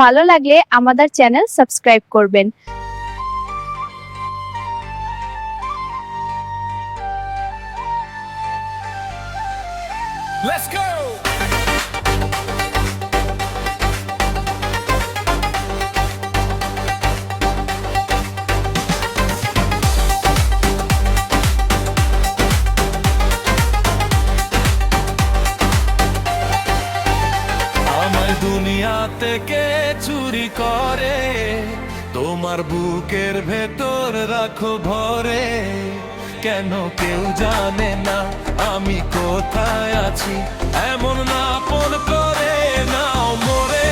ভালো লাগলে আমাদের চ্যানেল সাবস্ক্রাইব করবেন। Let's go! আমায় দুনিয়া থেকে চুরি করে তোমার বুকের ভেতর রাখো ভরে। কেন কেউ জানে না আমি কোথায় আছি, এমন না আপন করে নাও মোরে।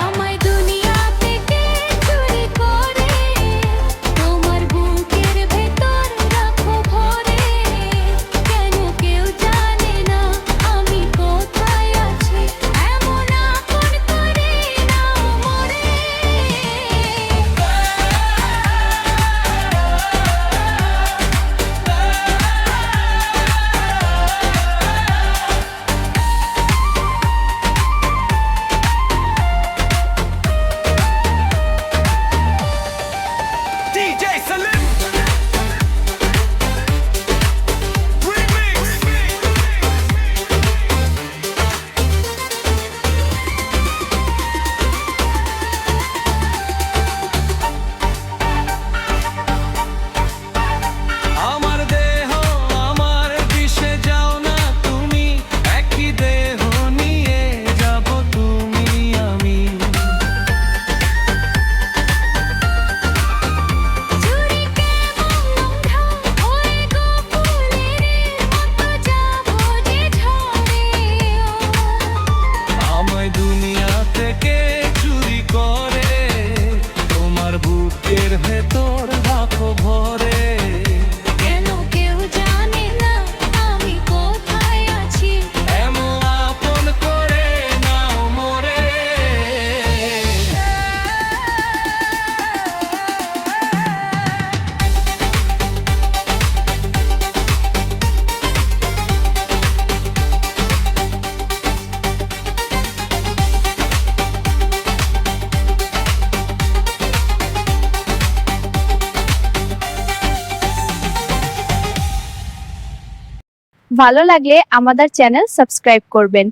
আমায় দুনিয়া থেকে চুরি করে তোমার বুকের ভেতর রাখো ভরে। কেন কেউ জানে না আমি কোথায় আছি, এমন আপন করে নাও মোরে। DJ Salim Remix. আমার দেহ আমার দিশে যাও না তুমি, একই দেহ নিয়ে যাব তুমি আমি। চুরি কেমন লঙ্ঘা হয়ে গো ফুলের মতো যাবো যে ঝরে। আমায় দুনিয়া থেকে চুরি করে তোমার বুকের ভেতর রাখো ভরে। কেন কেউ জানে না আমি কোথায় আছি, এমন আপন করে নাও মোরে। ভালো লাগলে আমাদের চ্যানেল সাবস্ক্রাইব করবেন।